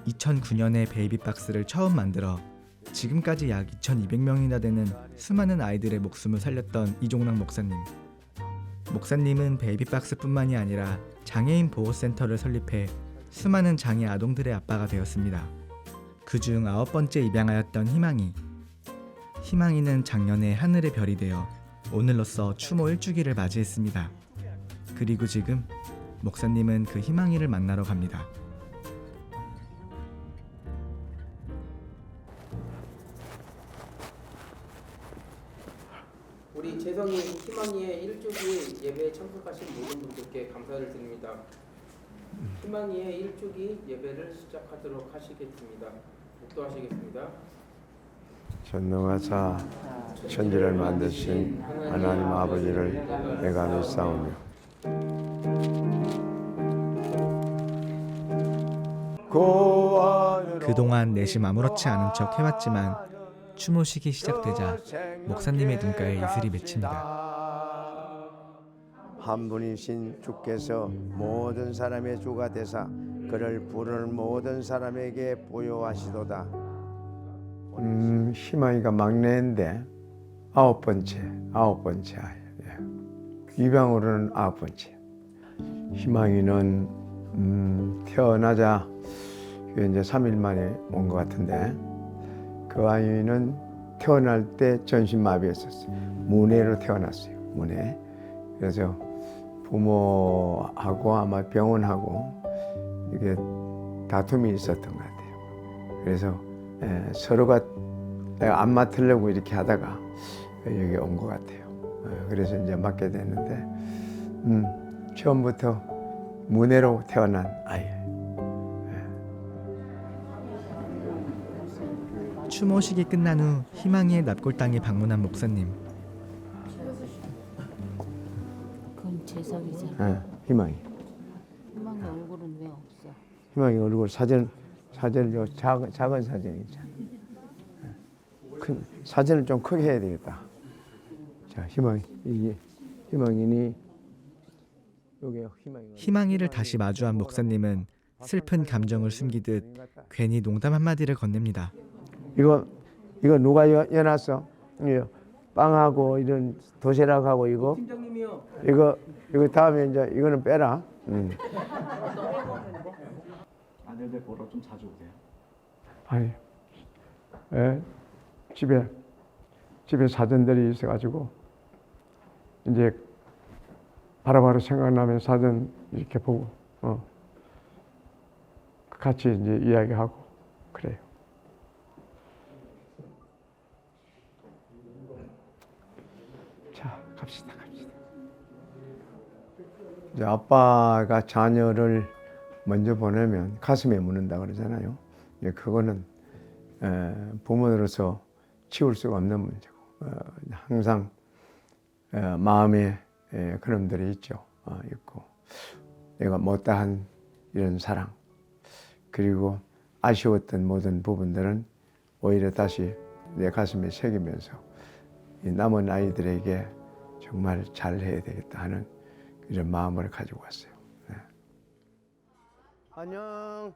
2009년에 베이비박스를 처음 만들어 지금까지 약 2,200명이나 되는 수많은 아이들의 목숨을 살렸던 이종락 목사님. 목사님은 베이비박스뿐만이 아니라 장애인 보호센터를 설립해 수많은 장애 아동들의 아빠가 되었습니다. 그중 9번째 입양하였던 희망이. 희망이는 작년에 하늘의 별이 되어 오늘로써 추모 1주기를 맞이했습니다. 그리고 지금 목사님은 그 희망이를 만나러 갑니다. 우리 재성이 희망이의 1주기 예배에 참석하신 모든 분들께 감사를 드립니다. 희망이의 1주기 예배를 시작하도록 하시겠습니다. 묵도하시겠습니다. 전능하사 천지를 만드신 하나님 아버지를 내가 믿사오며 그동안 내심 아무렇지 않은 척 해왔지만 추모식이 시작되자 목사님의 눈가에 이슬이 맺힙니다. 한 분이신 주께서 모든 사람의 주가 되사 그를 부를 모든 사람에게 보여하시도다. 희망이가 막내인데 아홉 번째 아이예요. 입양으로는 9번째. 희망이는 태어나자 이제 3일 만에 온 것 같은데 그 아이는 태어날 때 전신마비였었어요. 문해로 태어났어요. 문해. 그래서 부모하고 아마 병원하고 이게 다툼이 있었던 것 같아요. 그래서 서로가 내가 안 맡으려고 이렇게 하다가 여기 온 것 같아요. 그래서 이제 맡게 됐는데 처음부터 문해로 태어난 아이예요. 추모식이 끝난 후 희망이의 납골당에 방문한 목사님. 그건 재석이잖아. 희망이. 희망이 얼굴은 왜 없어? 희망이 얼굴 사진 요 작은 사진 있잖아. 큰 사진을 좀 크게 해야 되겠다. 자, 희망이 이게 희망이니 요게 희망이를 다시 마주한 목사님은 슬픈 감정을 숨기듯 괜히 농담 한마디를 건넵니다. 이거 누가 여놨어? 이거 빵하고 이런 도시락하고 이거 팀장님이요. 이거 다음에 이제 이거는 빼라. 아들들 보러 좀 자주 오세요? 아니, 집에 사전들이 있어가지고 이제 바로바로 생각나면 사전 이렇게 보고 같이 이제 이야기하고 그래요. 자, 갑시다. 이제 아빠가 자녀를 먼저 보내면 가슴에 묻는다 그러잖아요. 그거는 부모로서 치울 수가 없는 문제고 항상 마음에 그런 들이 있죠. 있고 내가 못다한 이런 사랑 그리고 아쉬웠던 모든 부분들은 오히려 다시 내 가슴에 새기면서 이 남은 아이들에게 정말 잘해야 되겠다 하는 이런 마음을 가지고 왔어요. 네. 안녕.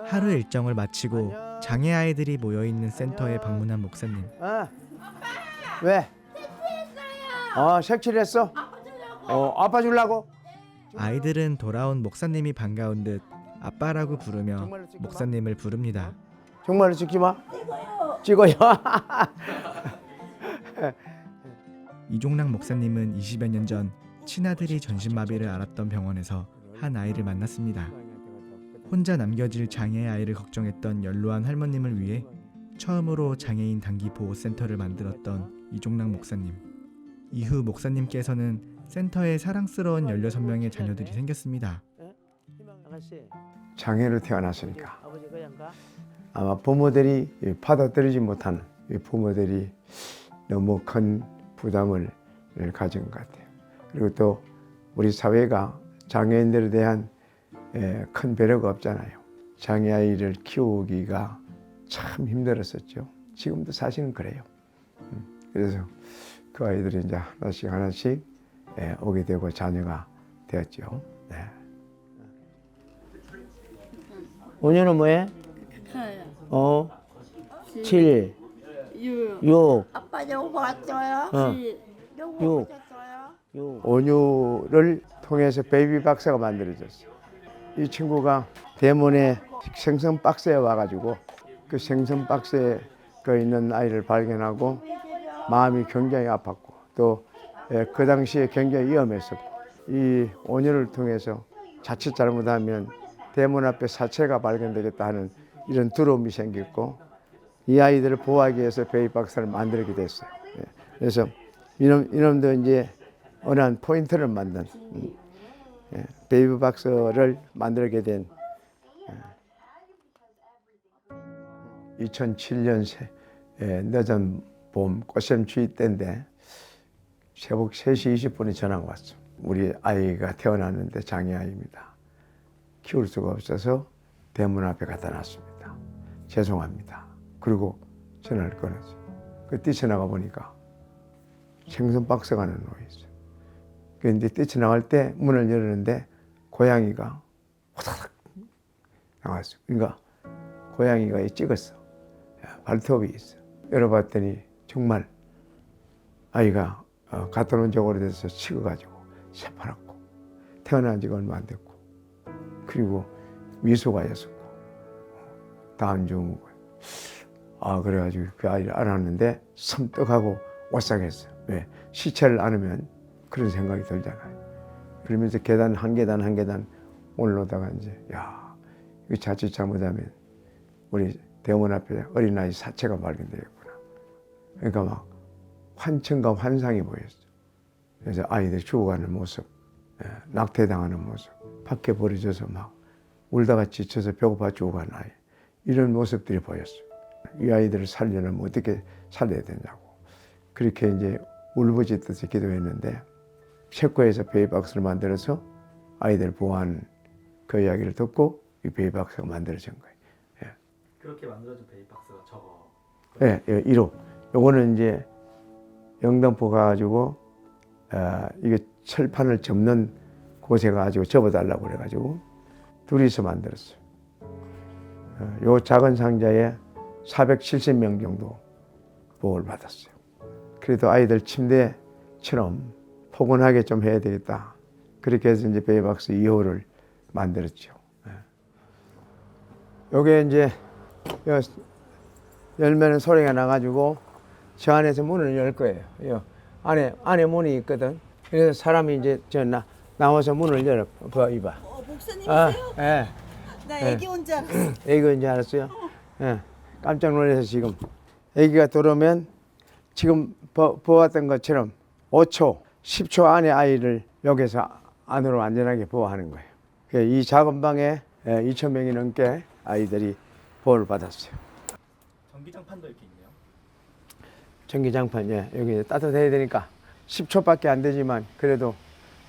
하루 일정을 마치고 장애 아이들이 모여있는 센터에 방문한 목사님. 왜? 색칠했어? 아빠 주려고? 아이들은 돌아온 목사님이 반가운 듯 아빠라고 부르며 목사님을 부릅니다. 정말로 찍지 마? 찍어요. 이종락 목사님은 20여 년 전 친아들이 전신마비를 앓았던 병원에서 한 아이를 만났습니다. 혼자 남겨질 장애 아이를 걱정했던 연로한 할머님을 위해 처음으로 장애인 단기 보호센터를 만들었던 이종락 목사님. 이후 목사님께서는 센터에 사랑스러운 16명의 자녀들이 생겼습니다. 장애로 태어났으니까 아마 부모들이 받아들이지 못하는 부모들이 너무 큰 부담을 가진 것 같아요. 그리고 또 우리 사회가 장애인들에 대한 큰 배려가 없잖아요. 장애 아이를 키우기가 참 힘들었었죠. 지금도 사실은 그래요. 그래서 그 아이들이 이제 하나씩 오게 되고 자녀가 되었죠. 네. 5년은 뭐해? 5, 7, 6. 아빠 요거 왔어요? 요거 6. 오셨어요? 온유를 통해서 베이비 박스가 만들어졌어요. 이 친구가 대문에 생선 박스에 와가지고 그 생선 박스에 그 있는 아이를 발견하고 마음이 굉장히 아팠고 또 그 당시에 굉장히 위험했었고 이 온유를 통해서 자칫 잘못하면 대문 앞에 사체가 발견되겠다 하는 이런 두려움이 생겼고 이 아이들을 보호하기 위해서 베이비 박스를 만들게 됐어요. 그래서 이놈도 이제 어느 한 포인트를 만든 베이비 박스를 만들게 된 2007년 늦은 봄 꽃샘 추위 때인데 새벽 3시 20분에 전화가 왔어. 우리 아이가 태어났는데 장애아입니다. 키울 수가 없어서 대문 앞에 갖다 놨습니다. 죄송합니다. 그리고 전화를 끊었어요. 그 뛰쳐나가 보니까 생선 박스가 하나 놓여 있어요. 그런데 뛰쳐나갈 때 문을 열었는데 고양이가 호다닥 나왔어요. 그러니까 고양이가 찍었어. 발톱이 있어. 열어봤더니 정말 아이가 갖다 놓은 지 오래돼서 식어가지고 새파랗고 태어난 지가 얼마 안 됐고 그리고 미소가였었고 다음 중 그래가지고 그 아이를 안았는데 섬뜩하고 오싹했어요. 왜? 시체를 안으면 그런 생각이 들잖아요. 그러면서 계단 한 계단 올라오다가 이제 이거 자칫 잘못하면 우리 대문 앞에 어린아이 사체가 발견되겠구나. 그러니까 막 환청과 환상이 보였어요. 그래서 아이들이 죽어가는 모습, 낙태당하는 모습, 밖에 버려져서 막 울다가 지쳐서 배고파 죽어가는 아이, 이런 모습들이 보였어요. 이 아이들을 살려면 어떻게 살려야 되냐고. 그렇게 이제 울부짖듯이 기도했는데 체코에서 베이박스를 만들어서 아이들 보호하는 그 이야기를 듣고 이 베이박스가 만들어진 거예요. 그렇게 만들어진 베이박스가 저거. 예, 1호. 요거는 이제 영등포 가가지고 이게 철판을 접는 곳에 가지고 접어달라고 그래가지고 둘이서 만들었어요. 요 작은 상자에 470명 정도 보호를 받았어요. 그래도 아이들 침대처럼 포근하게 좀 해야 되겠다. 그렇게 해서 이제 베이박스 2호를 만들었죠. 요게 이제 열면은 소리가 나가지고 저 안에서 문을 열 거예요. 안에 문이 있거든. 그래서 사람이 이제 나와서 문을 열어. 이봐. 목사님이세요? 예. 나 애기 온 줄 알았어. 애기가 인지 알았어요? 예. 깜짝 놀라서 지금 애기가 들어오면 지금 보았던 것처럼 5초, 10초 안에 아이를 여기서 안으로 안전하게 보호하는 거예요. 이 작은 방에 2,000명이 넘게 아이들이 보호를 받았어요. 전기장판도 이렇게 있네요. 전기장판, 여기 따뜻해야 되니까 10초밖에 안 되지만 그래도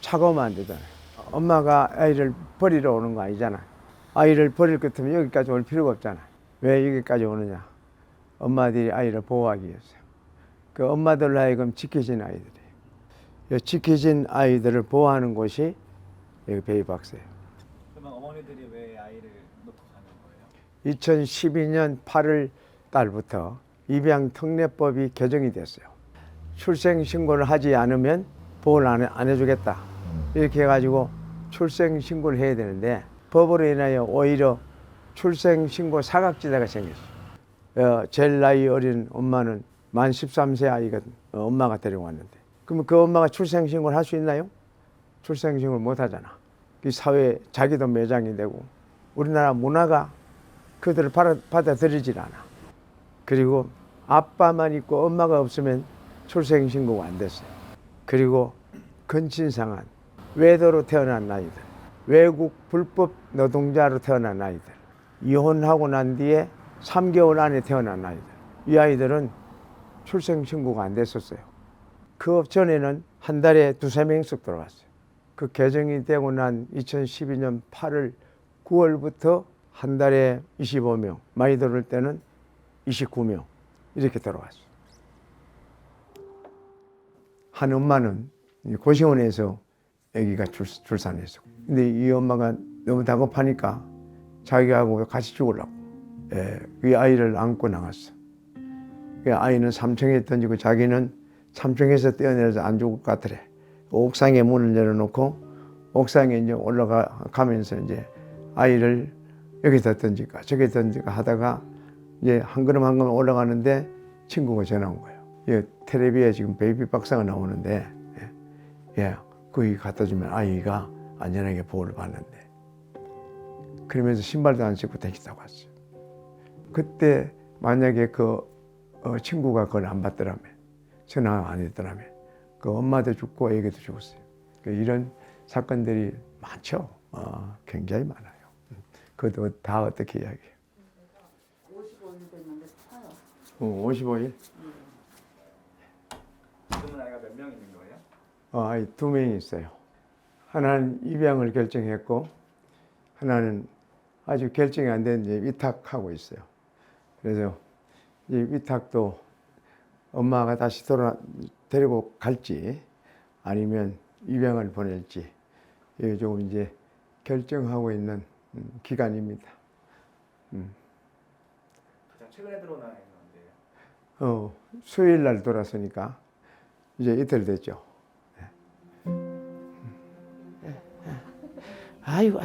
차가우면 안 되잖아요. 엄마가 아이를 버리러 오는 거 아니잖아. 아이를 버릴 것 같으면 여기까지 올 필요가 없잖아. 왜 여기까지 오느냐? 엄마들이 아이를 보호하기 위해서. 그 엄마들로 하여금 지켜진 아이들이에요. 지켜진 아이들을 보호하는 곳이 여기 베이박스예요. 그러면 어머니들이 왜 아이를 놓고 가는 거예요? 2012년 8월 달부터 입양특례법이 개정이 됐어요. 출생신고를 하지 않으면 보호를 안 해주겠다. 이렇게 해가지고 출생신고를 해야 되는데 법으로 인하여 오히려 출생신고 사각지대가 생겼어요. 제일 나이 어린 엄마는 만 13세 아이가 엄마가 데리고 왔는데 그러면 그 엄마가 출생신고를 할 수 있나요? 출생신고를 못 하잖아. 이 사회에 자기도 매장이 되고 우리나라 문화가 그들을 받아들이질 않아. 그리고 아빠만 있고 엄마가 없으면 출생신고가 안 됐어요. 그리고 근친상한 외도로 태어난 아이들, 외국 불법 노동자로 태어난 아이들, 이혼하고 난 뒤에 3개월 안에 태어난 아이들, 이 아이들은 출생신고가 안 됐었어요. 그 전에는 한 달에 2~3명씩 들어갔어요. 그 개정이 되고 난 2012년 8월 9월부터 한 달에 25명, 많이 들어올 때는 29명 이렇게 들어왔어요. 한 엄마는 고시원에서 아기가 출산했어. 근데 이 엄마가 너무 다급하니까 자기하고 같이 죽으려고 그 아이를 안고 나갔어. 그 아이는 3층에 던지고 자기는 3층에서 뛰어내려서 안 죽을 것 같더래. 옥상에 문을 열어놓고 옥상에 이제 올라가면서 이제 아이를 여기다 던질까 저기 던질까 하다가 이제 한 걸음 한 걸음 올라가는데 친구가 전화 온 거예요. 텔레비에 지금 베이비 박스가 나오는데 거기 갖다 주면 아이가 안전하게 보호를 받는데, 그러면서 신발도 안 신고 택시 타고 왔어요. 그때 만약에 그 친구가 그걸 안 받더라면, 전화 안 했더라면 그 엄마도 죽고 애기도 죽었어요. 이런 사건들이 많죠. 굉장히 많아요. 그것도 다 어떻게 이야기해요? 55일 됐는데 타요. 55일? 지금은 아이가 몇 명 있는 거예요? 아이 2명이 있어요. 하나는 입양을 결정했고 하나는 아직 결정이 안 됐는데 위탁하고 있어요. 그래서 이 위탁도 엄마가 다시 데리고 갈지 아니면 입양을 보낼지 이게 조금 이제 결정하고 있는 기간입니다. 가장 최근에 들어온 아이는 언제예요? 수요일 날 돌아서니까 이제 이틀 됐죠. 아이고.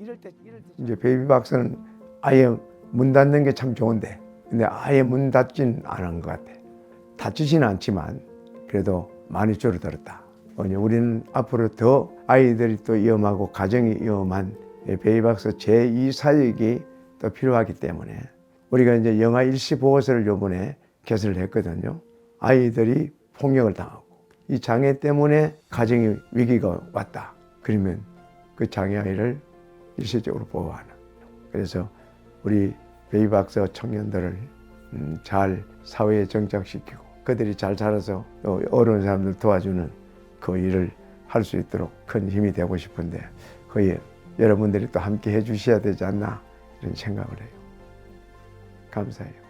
이럴 때 이제 베이비박스는 아예 문 닫는 게 참 좋은데, 근데 아예 문 닫진 않은 것 같아. 닫히지는 않지만 그래도 많이 줄어들었다. 우리는 앞으로 더 아이들이 또 위험하고 가정이 위험한 베이비박스 제2 사역이 또 필요하기 때문에 우리가 이제 영아 일시 보호소를 요번에 개설을 했거든요. 아이들이 폭력을 당하고 이 장애 때문에 가정의 위기가 왔다. 그러면 그 장애아이를 일시적으로 보호하는. 그래서 우리 베이비박스 청년들을 잘 사회에 정착시키고 그들이 잘 자라서 또 어려운 사람들 도와주는 그 일을 할 수 있도록 큰 힘이 되고 싶은데 거기에 여러분들이 또 함께 해 주셔야 되지 않나 이런 생각을 해요. 감사해요.